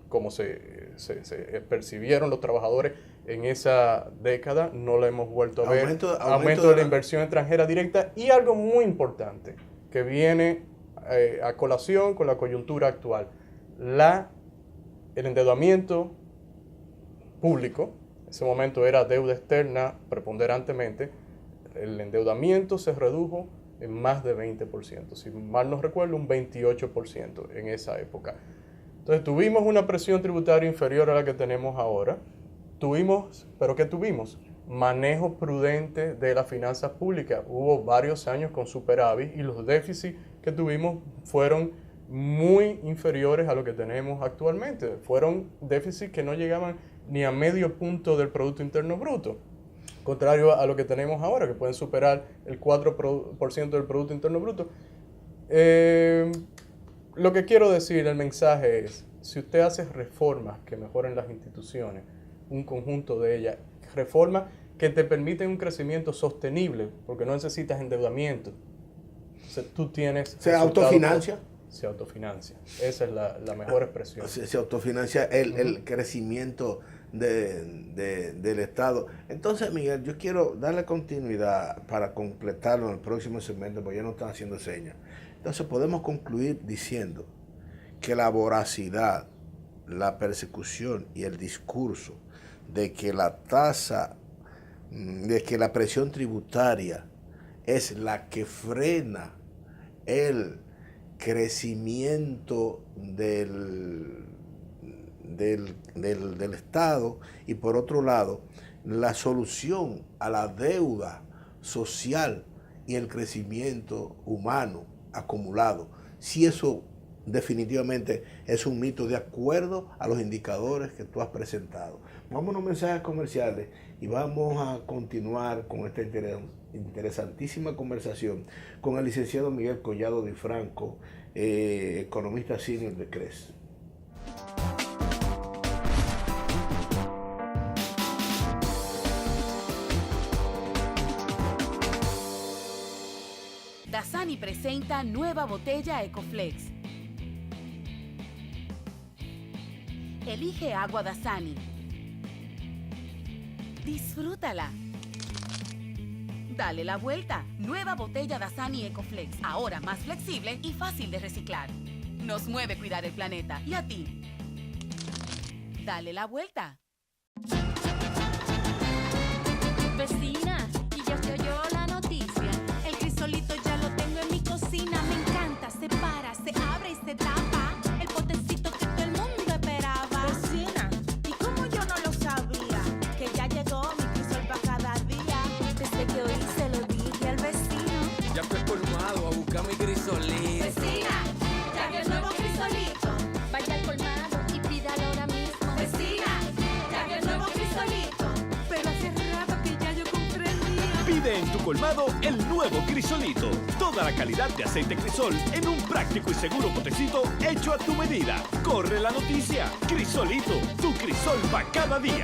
como se percibieron los trabajadores en esa década, no la hemos vuelto a ver. Aumento de la inversión extranjera directa y algo muy importante que viene a colación con la coyuntura actual, el endeudamiento público. En ese momento era deuda externa preponderantemente. El endeudamiento se redujo en más de 20%, si mal no recuerdo, un 28% en esa época. Entonces tuvimos una presión tributaria inferior a la que tenemos ahora. ¿Pero qué tuvimos? Manejo prudente de las finanzas públicas. Hubo varios años con superávit y los déficits que tuvimos fueron muy inferiores a lo que tenemos actualmente. Fueron déficits que no llegaban ni a medio punto del Producto Interno Bruto, contrario a lo que tenemos ahora, que pueden superar el 4% del Producto Interno Bruto. Lo que quiero decir, el mensaje es, si usted hace reformas que mejoren las instituciones, un conjunto de ellas, reformas que te permiten un crecimiento sostenible, porque no necesitas endeudamiento. Entonces, tú tienes... ¿Se autofinancia? Se autofinancia. Esa es la mejor expresión. Se autofinancia el crecimiento del Estado. Entonces, Miguel, yo quiero darle continuidad para completarlo en el próximo segmento, porque ya no están haciendo señas. Entonces, podemos concluir diciendo que la voracidad, la persecución y el discurso de que la tasa, de que la presión tributaria es la que frena el crecimiento del Estado, y por otro lado la solución a la deuda social y el crecimiento humano acumulado, si eso definitivamente es un mito de acuerdo a los indicadores que tú has presentado. Vamos a unos mensajes comerciales y vamos a continuar con esta interesantísima conversación con el licenciado Miguel Collado Di Franco, economista senior de CRES. Dasani presenta nueva botella Ecoflex. Elige agua Dasani. Disfrútala. Dale la vuelta. Nueva botella Dasani Ecoflex. Ahora más flexible y fácil de reciclar. Nos mueve cuidar el planeta. ¿Y a ti? Dale la vuelta. Vecina, y ya se oyó la noticia. El crisolito ya lo tengo en mi cocina. Me encanta, se para, se abre y se tapa. El potecito que todo el mundo esperaba. Vecina, ¿y cómo yo no lo sabía? Que ya llegó mi crisol para cada día. Desde que hoy se lo dije al vecino. Ya fue colmado a buscar mi crisolito. Vecina, ya vio el nuevo crisolito. Vaya al colmado y pídalo ahora mismo. Vecina, ya vio el nuevo crisolito. Pero hace rato que ya yo compré el mío. Pide en tu colmado el nuevo crisolito. Toda la calidad de aceite Crisol en un práctico y seguro potecito hecho a tu medida. Corre la noticia. Crisolito, tu crisol para cada día.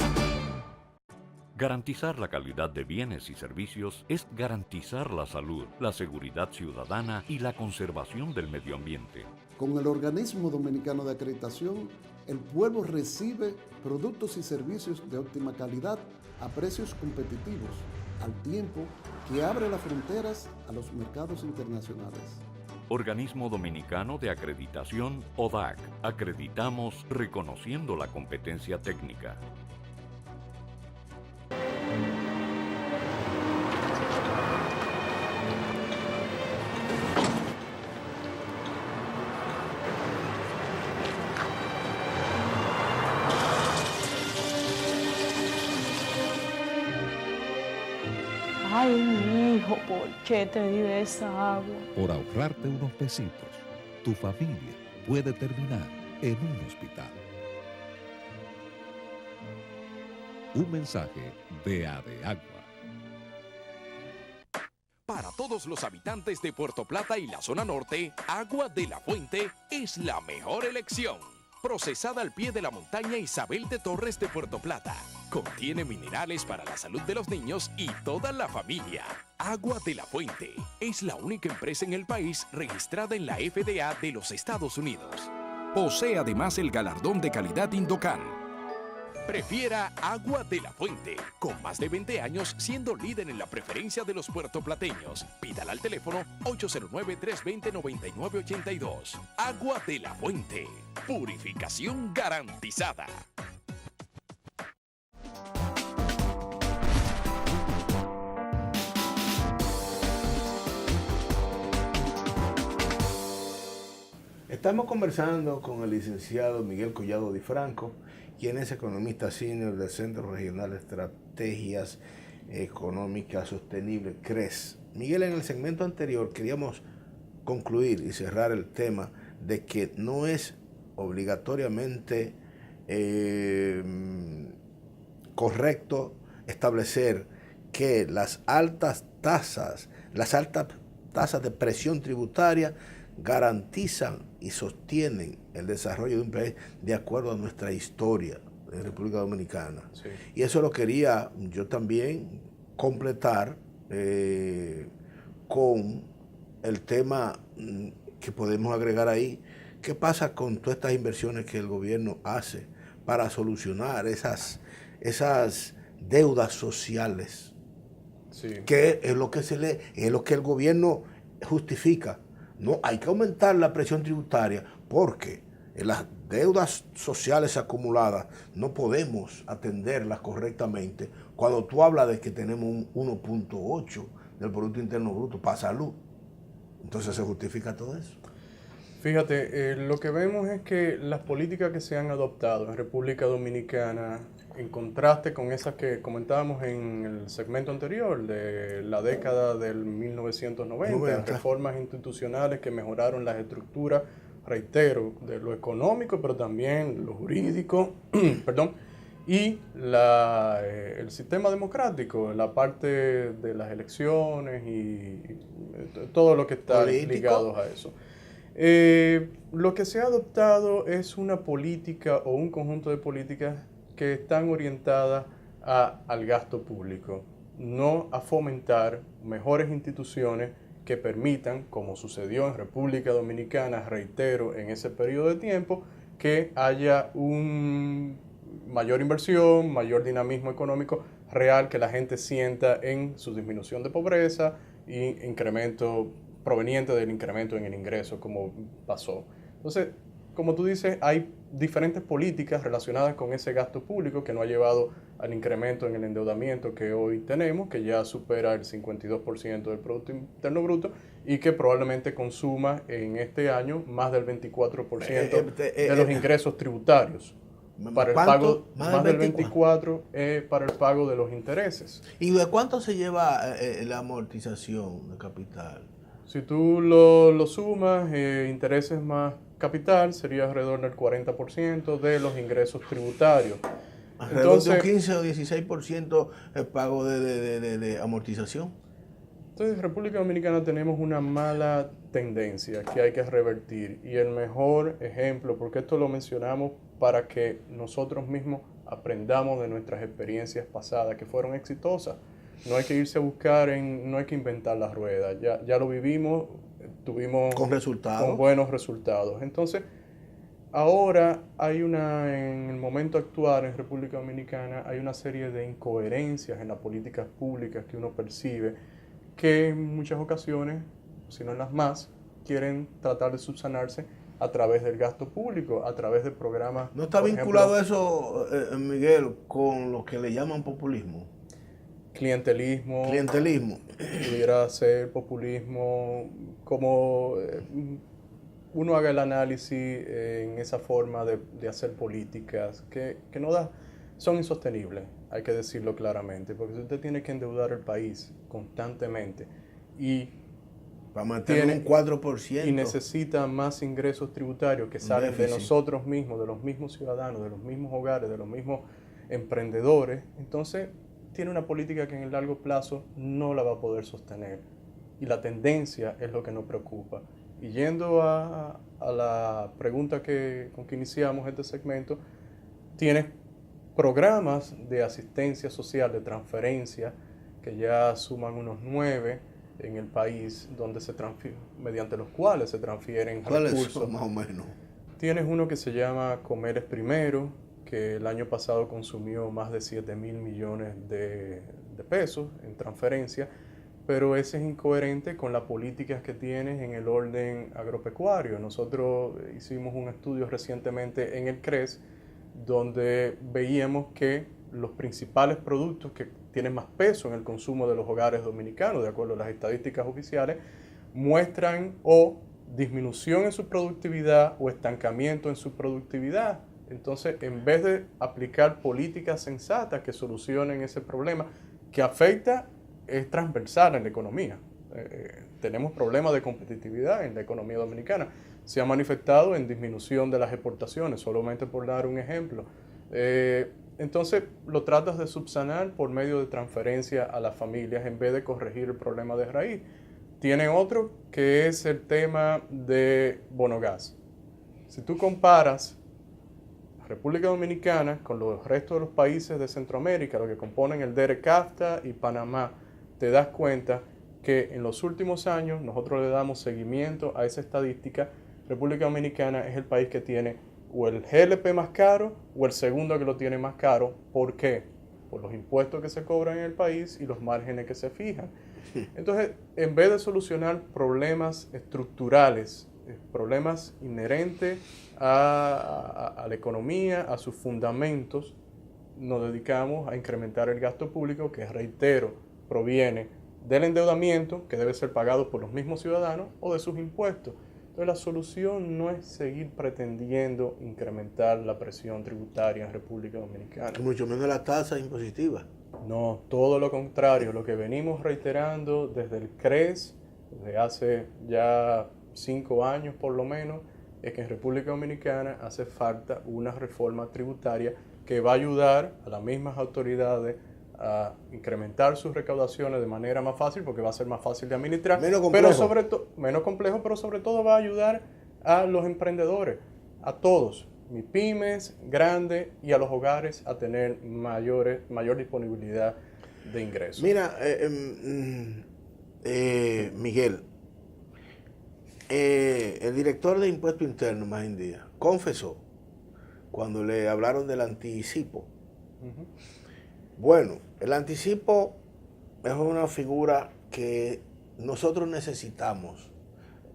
Garantizar la calidad de bienes y servicios es garantizar la salud, la seguridad ciudadana y la conservación del medio ambiente. Con el Organismo Dominicano de Acreditación, el pueblo recibe productos y servicios de óptima calidad a precios competitivos, al tiempo que abre las fronteras a los mercados internacionales. Organismo Dominicano de Acreditación, ODAC. Acreditamos reconociendo la competencia técnica. Ay, mi hijo, ¿por qué te di de esa agua? Por ahorrarte unos pesitos, tu familia puede terminar en un hospital. Un mensaje de ADEAGUA. Para todos los habitantes de Puerto Plata y la zona norte, Agua de la Fuente es la mejor elección. Procesada al pie de la montaña Isabel de Torres de Puerto Plata. Contiene minerales para la salud de los niños y toda la familia. Agua de la Fuente es la única empresa en el país registrada en la FDA de los Estados Unidos. Posee además el galardón de calidad Indocan. Prefiera Agua de la Fuente, con más de 20 años siendo líder en la preferencia de los puertoplateños. Pídala al teléfono 809-320-9982. Agua de la Fuente, purificación garantizada. Estamos conversando con el licenciado Miguel Collado Di Franco, quien es economista senior del Centro Regional de Estrategias Económicas Sostenibles, CRES. Miguel, en el segmento anterior queríamos concluir y cerrar el tema de que no es obligatoriamente correcto establecer que las altas tasas de presión tributaria garantizan y sostienen el desarrollo de un país de acuerdo a nuestra historia de República Dominicana. Sí. Y eso lo quería yo también completar con el tema que podemos agregar ahí. ¿Qué pasa con todas estas inversiones que el gobierno hace para solucionar esas deudas sociales? Sí. Que es lo que es lo que el gobierno justifica. No, hay que aumentar la presión tributaria porque las deudas sociales acumuladas no podemos atenderlas correctamente cuando tú hablas de que tenemos un 1.8 del Producto Interno Bruto para salud. Entonces se justifica todo eso. Fíjate, lo que vemos es que las políticas que se han adoptado en República Dominicana, en contraste con esas que comentábamos en el segmento anterior de la década del 1990, reformas institucionales que mejoraron las estructuras, reitero, de lo económico, pero también lo jurídico, perdón, y el sistema democrático, la parte de las elecciones y todo lo que está político, ligado a eso. Lo que se ha adoptado es una política o un conjunto de políticas que están orientadas al gasto público, no a fomentar mejores instituciones que permitan, como sucedió en República Dominicana, reitero, en ese periodo de tiempo, que haya un mayor inversión, mayor dinamismo económico real, que la gente sienta en su disminución de pobreza y incremento proveniente del incremento en el ingreso, como pasó. Entonces, como tú dices, hay diferentes políticas relacionadas con ese gasto público que no ha llevado al incremento en el endeudamiento que hoy tenemos, que ya supera el 52% del Producto Interno Bruto y que probablemente consuma en este año más del 24% de los ingresos tributarios. Para el pago, más del 24% para el pago de los intereses. ¿Y de cuánto se lleva la amortización de capital? Si tú lo sumas, intereses más capital, sería alrededor del 40% de los ingresos tributarios. Alrededor de un 15 o 16% el pago de amortización. Entonces, en República Dominicana tenemos una mala tendencia que hay que revertir. Y el mejor ejemplo, porque esto lo mencionamos para que nosotros mismos aprendamos de nuestras experiencias pasadas que fueron exitosas. No hay que irse a buscar, no hay que inventar la rueda. Ya lo vivimos, tuvimos con buenos resultados. Entonces, ahora en el momento actual en República Dominicana hay una serie de incoherencias en las políticas públicas que uno percibe que en muchas ocasiones, si no en las más, quieren tratar de subsanarse a través del gasto público, a través de programas. ¿No está vinculado eso, Miguel, con lo que le llaman populismo? Clientelismo. Pudiera ser populismo, como uno haga el análisis en esa forma de hacer políticas que no son insostenibles, hay que decirlo claramente, porque usted tiene que endeudar el país constantemente y para mantener un 4%. Y necesita más ingresos tributarios que salen de nosotros mismos, de los mismos ciudadanos, de los mismos hogares, de los mismos emprendedores. Entonces, tiene una política que en el largo plazo no la va a poder sostener. Y la tendencia es lo que nos preocupa. Y yendo a la pregunta con que iniciamos este segmento, tienes programas de asistencia social, de transferencia, que ya suman unos 9 en el país, donde mediante los cuales se transfieren recursos. ¿Cuáles son, más o menos? Tienes uno que se llama Comer es Primero, que el año pasado consumió más de 7.000 millones de pesos en transferencia, pero ese es incoherente con las políticas que tienes en el orden agropecuario. Nosotros hicimos un estudio recientemente en el CRES, donde veíamos que los principales productos que tienen más peso en el consumo de los hogares dominicanos, de acuerdo a las estadísticas oficiales, muestran o disminución en su productividad o estancamiento en su productividad. Entonces, en vez de aplicar políticas sensatas que solucionen ese problema, que afecta, es transversal en la economía. Tenemos problemas de competitividad en la economía dominicana. Se ha manifestado en disminución de las exportaciones, solamente por dar un ejemplo. Entonces, lo tratas de subsanar por medio de transferencia a las familias en vez de corregir el problema de raíz. Tiene otro que es el tema de bono gas. Si tú comparas República Dominicana con los restos de los países de Centroamérica, lo que componen el DERE-CAFTA y Panamá, te das cuenta que en los últimos años nosotros le damos seguimiento a esa estadística. República Dominicana es el país que tiene o el GLP más caro o el segundo que lo tiene más caro. ¿Por qué? Por los impuestos que se cobran en el país y los márgenes que se fijan. Entonces, en vez de solucionar problemas estructurales, problemas inherentes a la economía, a sus fundamentos, nos dedicamos a incrementar el gasto público, que reitero, proviene del endeudamiento, que debe ser pagado por los mismos ciudadanos, o de sus impuestos. Entonces, la solución no es seguir pretendiendo incrementar la presión tributaria en República Dominicana. Y mucho menos la tasa impositiva. No, todo lo contrario. Lo que venimos reiterando desde el CRES, desde hace ya 5 años por lo menos, es que en República Dominicana hace falta una reforma tributaria que va a ayudar a las mismas autoridades a incrementar sus recaudaciones de manera más fácil, porque va a ser más fácil de administrar, menos complejo. Menos complejo, pero sobre todo va a ayudar a los emprendedores, a todos, MIPYMES, grandes, y a los hogares a tener mayor disponibilidad de ingresos. Mira, Miguel, el director de Impuesto Interno, Magín Díaz, confesó cuando le hablaron del anticipo. Bueno, el anticipo es una figura que nosotros necesitamos,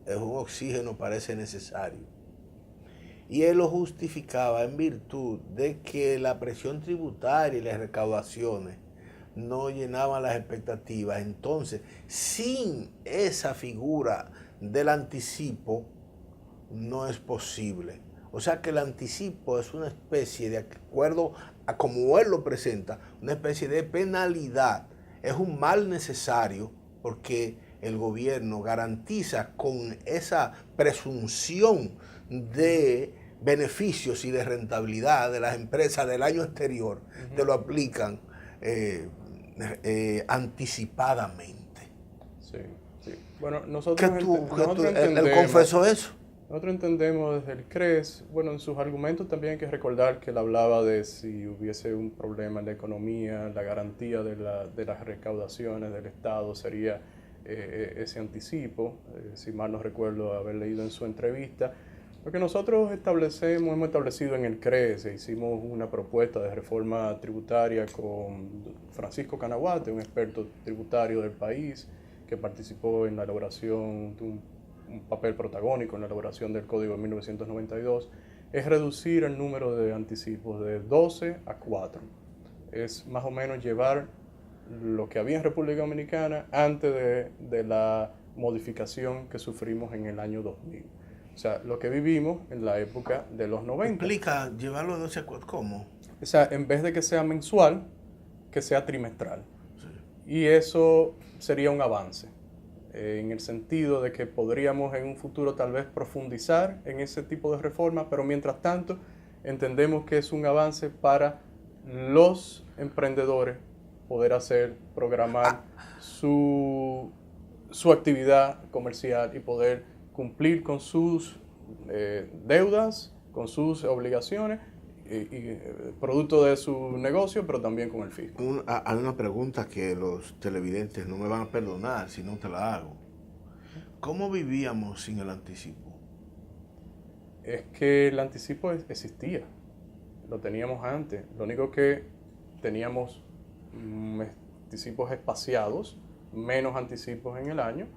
es un oxígeno, parece necesario. Y él lo justificaba en virtud de que la presión tributaria y las recaudaciones no llenaban las expectativas. Entonces, sin esa figura del anticipo, no es posible. O sea que el anticipo es una especie, de acuerdo a como él lo presenta, una especie de penalidad. Es un mal necesario porque el gobierno garantiza con esa presunción de beneficios y de rentabilidad de las empresas del año anterior, te lo aplican anticipadamente. Sí, sí. Bueno, nosotros ¿Él confesó eso? Nosotros entendemos desde el CRES, bueno, en sus argumentos también hay que recordar que él hablaba de si hubiese un problema en la economía, la garantía de las recaudaciones del Estado sería ese anticipo, si mal no recuerdo haber leído en su entrevista. Lo que nosotros hemos establecido en el CRES, hicimos una propuesta de reforma tributaria con Francisco Canaguate, un experto tributario del país, que participó en la elaboración de un papel protagónico en la elaboración del Código de 1992, es reducir el número de anticipos de 12 a 4. Es más o menos llevar lo que había en República Dominicana antes de la modificación que sufrimos en el año 2000. O sea, lo que vivimos en la época de los 90. ¿Implica llevarlo de 12 a 4? ¿Cómo? O sea, en vez de que sea mensual, que sea trimestral. Sí. Y eso sería un avance. En el sentido de que podríamos en un futuro tal vez profundizar en ese tipo de reforma, pero mientras tanto entendemos que es un avance para los emprendedores poder programar su actividad comercial y poder cumplir con sus deudas, con sus obligaciones, y producto de su negocio, pero también con el fisco. Hay una pregunta que los televidentes no me van a perdonar si no te la hago. ¿Cómo vivíamos sin el anticipo? Es que el anticipo existía, lo teníamos antes. Lo único que teníamos anticipos espaciados, menos anticipos en el año,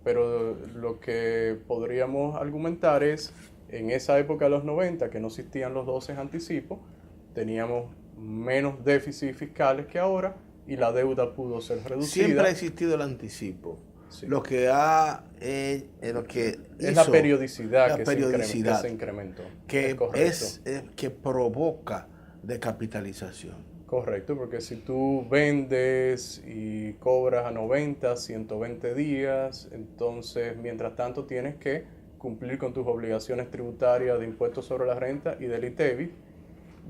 pero lo que podríamos argumentar es, en esa época de los 90, que no existían los 12 anticipos, teníamos menos déficits fiscales que ahora y la deuda pudo ser reducida. Siempre ha existido el anticipo. Sí. Lo que es la periodicidad, que se incrementó. Que que provoca decapitalización. Correcto, porque si tú vendes y cobras a 90, 120 días, entonces mientras tanto tienes que cumplir con tus obligaciones tributarias de impuestos sobre la renta y del ITEVI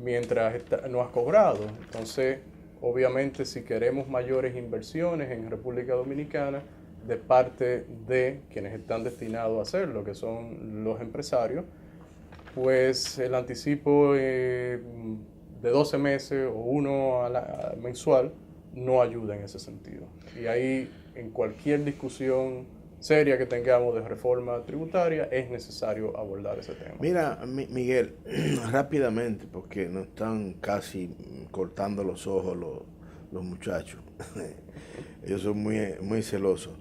mientras no has cobrado. Entonces, obviamente, si queremos mayores inversiones en República Dominicana de parte de quienes están destinados a hacerlo, que son los empresarios, pues el anticipo de 12 meses o uno mensual no ayuda en ese sentido. Y ahí, en cualquier discusión seria que tengamos de reforma tributaria, es necesario abordar ese tema. Mira, Miguel, rápidamente, porque nos están casi cortando los ojos los muchachos. Ellos son muy celosos.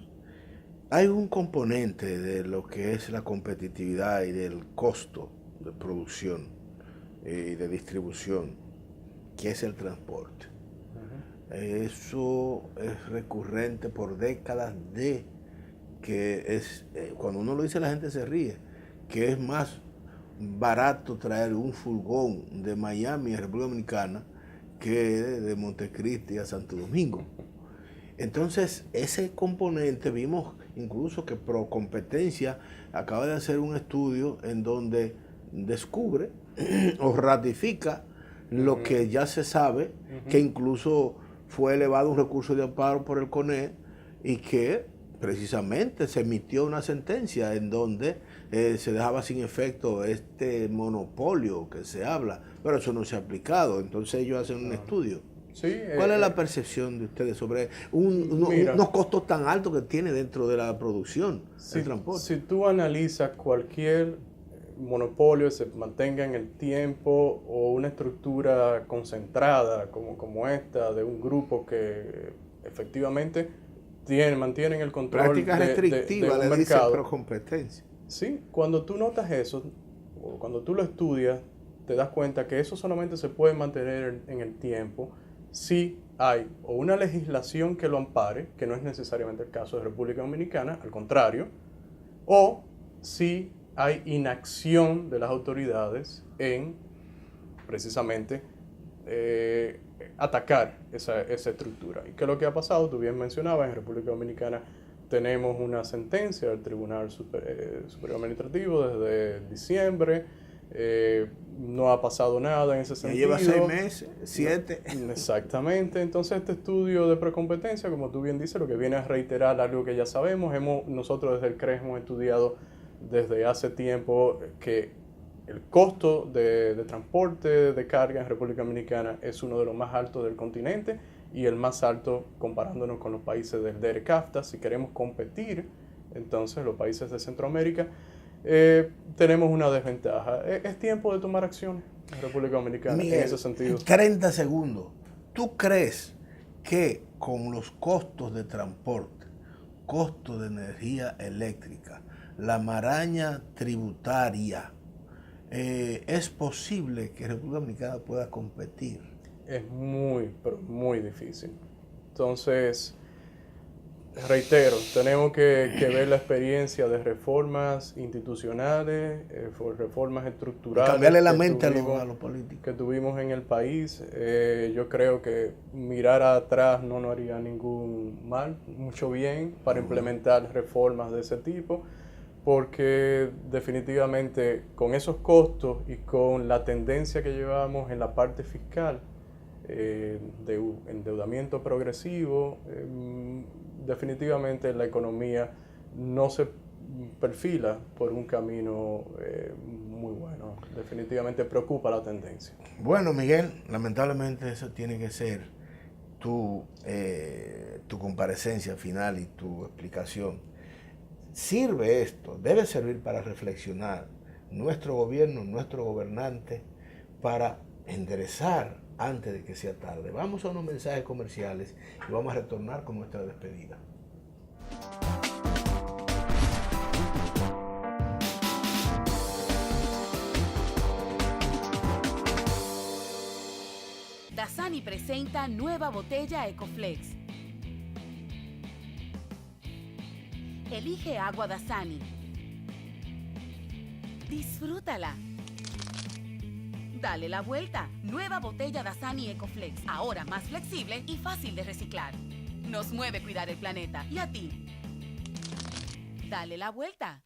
Hay un componente de lo que es la competitividad y del costo de producción y de distribución, que es el transporte. Eso es recurrente por décadas que es, cuando uno lo dice la gente se ríe, que es más barato traer un furgón de Miami a República Dominicana que de Montecristi a Santo Domingo. Entonces, ese componente vimos incluso que Procompetencia acaba de hacer un estudio en donde descubre o ratifica lo que ya se sabe, que incluso fue elevado un recurso de amparo por el CONE y que precisamente se emitió una sentencia en donde se dejaba sin efecto este monopolio que se habla, pero eso no se ha aplicado. Entonces ellos hacen un estudio. Sí, ¿Cuál es la percepción de ustedes sobre unos costos tan altos que tiene dentro de la producción del transporte? Si tú analizas cualquier monopolio que se mantenga en el tiempo o una estructura concentrada como esta de un grupo que efectivamente mantienen el control práctica restrictiva de un le mercado. dice Procompetencia. Sí, cuando tú notas eso, o cuando tú lo estudias, te das cuenta que eso solamente se puede mantener en el tiempo si hay o una legislación que lo ampare, que no es necesariamente el caso de República Dominicana, al contrario, o si hay inacción de las autoridades en precisamente atacar esa estructura. ¿Y qué es lo que ha pasado? Tú bien mencionabas, en República Dominicana tenemos una sentencia del Tribunal Superior Administrativo desde diciembre. No ha pasado nada en ese sentido. Ya lleva 6 meses, 7. Exactamente. Entonces este estudio de precompetencia, como tú bien dices, lo que viene a reiterar algo que ya sabemos. Nosotros desde el CRES hemos estudiado desde hace tiempo que el costo de transporte de carga en República Dominicana es uno de los más altos del continente y el más alto comparándonos con los países del DERCAFTA. Si queremos competir, entonces los países de Centroamérica, tenemos una desventaja. Es tiempo de tomar acciones en República Dominicana, Miguel, en ese sentido. 30 segundos. ¿Tú crees que con los costos de transporte, costos de energía eléctrica, la maraña tributaria, es posible que República Dominicana pueda competir? Es pero muy difícil. Entonces, reitero, tenemos que ver la experiencia de reformas institucionales, reformas estructurales. Cambiarle la mente a los políticos. Que tuvimos en el país. Yo creo que mirar atrás no nos haría ningún mal, mucho bien, para implementar reformas de ese tipo, porque definitivamente con esos costos y con la tendencia que llevamos en la parte fiscal, de endeudamiento progresivo, definitivamente la economía no se perfila por un camino muy bueno. Definitivamente preocupa la tendencia. Bueno, Miguel, lamentablemente eso tiene que ser tu comparecencia final y tu explicación. Sirve esto, debe servir para reflexionar nuestro gobierno, nuestro gobernante, para enderezar antes de que sea tarde. Vamos a unos mensajes comerciales y vamos a retornar con nuestra despedida. Dasani presenta nueva botella Ecoflex. Elige agua Dasani. Disfrútala. Dale la vuelta. Nueva botella Dasani Ecoflex. Ahora más flexible y fácil de reciclar. Nos mueve cuidar el planeta. ¿Y a ti? Dale la vuelta.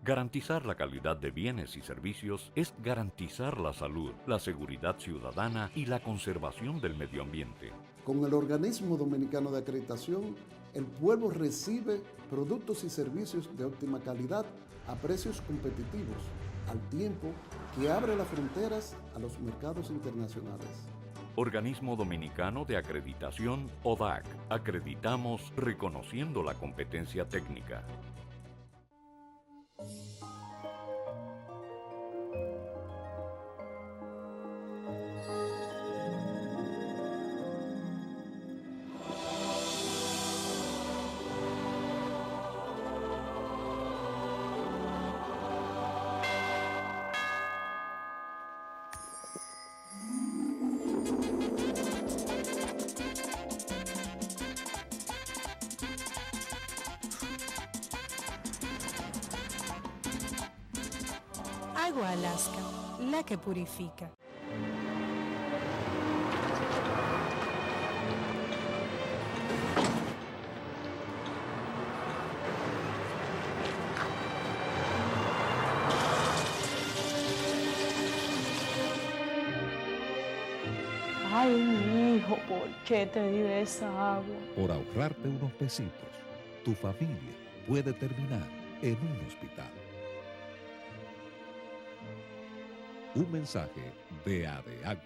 Garantizar la calidad de bienes y servicios es garantizar la salud, la seguridad ciudadana y la conservación del medio ambiente. Con el Organismo Dominicano de Acreditación, el pueblo recibe productos y servicios de óptima calidad a precios competitivos, al tiempo que abre las fronteras a los mercados internacionales. Organismo Dominicano de Acreditación, ODAC. Acreditamos reconociendo la competencia técnica. Agua Alaska, la que purifica. Ay, mi hijo, ¿por qué te di de esa agua? Por ahorrarte unos pesitos, tu familia puede terminar en un hospital. Un mensaje de ADEAGUA.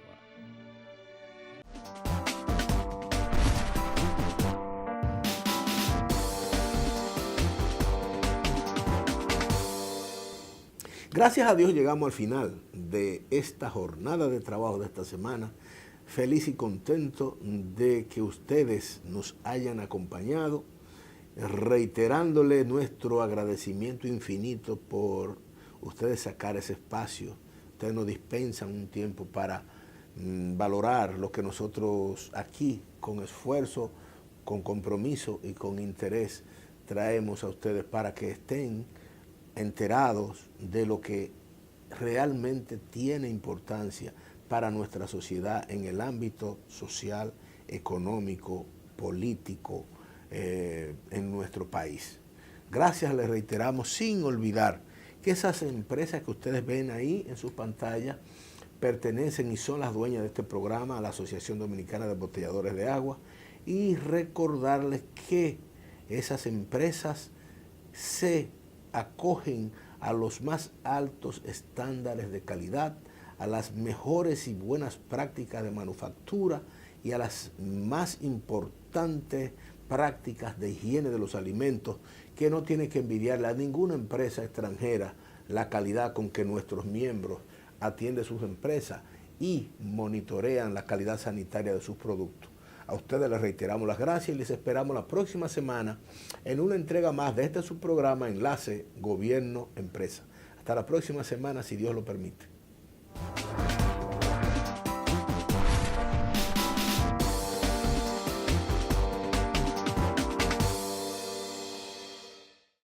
Gracias a Dios llegamos al final de esta jornada de trabajo de esta semana. Feliz y contento de que ustedes nos hayan acompañado, reiterándole nuestro agradecimiento infinito por ustedes sacar ese espacio. Ustedes nos dispensan un tiempo para valorar lo que nosotros aquí, con esfuerzo, con compromiso y con interés, traemos a ustedes para que estén enterados de lo que realmente tiene importancia para nuestra sociedad en el ámbito social, económico, político en nuestro país. Gracias, les reiteramos, sin olvidar que esas empresas que ustedes ven ahí en sus pantallas pertenecen y son las dueñas de este programa a la Asociación Dominicana de Embotelladores de Agua, y recordarles que esas empresas se acogen a los más altos estándares de calidad, a las mejores y buenas prácticas de manufactura y a las más importantes prácticas de higiene de los alimentos, que no tiene que envidiarle a ninguna empresa extranjera la calidad con que nuestros miembros atienden sus empresas y monitorean la calidad sanitaria de sus productos. A ustedes les reiteramos las gracias y les esperamos la próxima semana en una entrega más de este subprograma Enlace Gobierno-Empresa. Hasta la próxima semana, si Dios lo permite.